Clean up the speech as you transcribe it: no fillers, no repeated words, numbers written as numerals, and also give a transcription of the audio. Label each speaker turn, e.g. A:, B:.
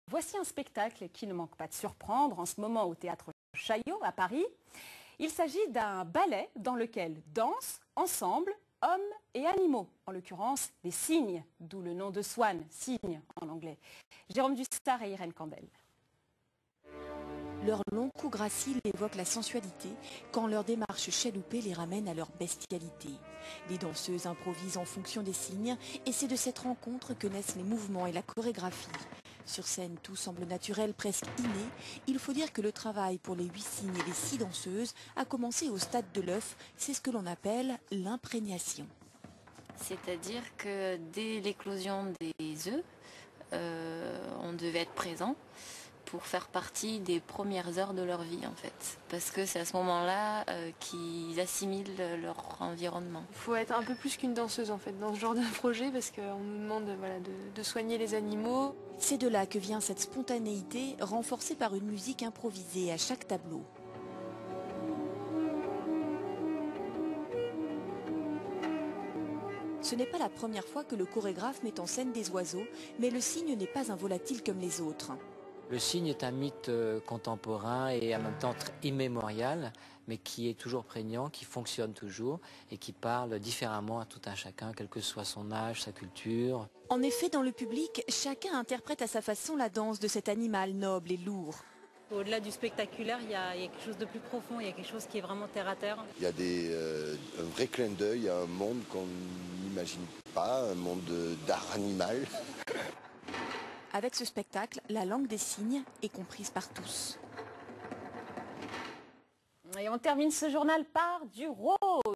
A: Voici un spectacle qui ne manque pas de surprendre en ce moment au théâtre Chaillot à Paris. Il s'agit d'un ballet dans lequel dansent ensemble hommes et animaux, en l'occurrence des cygnes, d'où le nom de Swan, cygne en anglais. Jérôme Dussart et Irène Candel.
B: Leur long cou gracile évoque la sensualité quand leur démarche chaloupée les ramène à leur bestialité. Les danseuses improvisent en fonction des signes et c'est de cette rencontre que naissent les mouvements et la chorégraphie. Sur scène, tout semble naturel, presque inné. Il faut dire que le travail pour les 8 signes et les 6 danseuses a commencé au stade de l'œuf. C'est ce que l'on appelle l'imprégnation.
C: C'est-à-dire que dès l'éclosion des œufs, on devait être présent pour faire partie des premières heures de leur vie en fait. Parce que c'est à ce moment-là qu'ils assimilent leur environnement.
D: Il faut être un peu plus qu'une danseuse en fait dans ce genre de projet parce qu'on nous demande de soigner les animaux.
B: C'est de là que vient cette spontanéité renforcée par une musique improvisée à chaque tableau. Ce n'est pas la première fois que le chorégraphe met en scène des oiseaux, mais le cygne n'est pas un volatile comme les autres.
E: Le cygne est un mythe contemporain et en même temps très immémorial, mais qui est toujours prégnant, qui fonctionne toujours et qui parle différemment à tout un chacun, quel que soit son âge, sa culture.
B: En effet, dans le public, chacun interprète à sa façon la danse de cet animal noble et lourd.
F: Au-delà du spectaculaire, il y a quelque chose de plus profond, il y a quelque chose qui est vraiment terre à terre.
G: Il y a un vrai clin d'œil à un monde qu'on n'imagine pas, un monde d'art animal.
B: Avec ce spectacle, la langue des signes est comprise par tous.
A: Et on termine ce journal par du rose.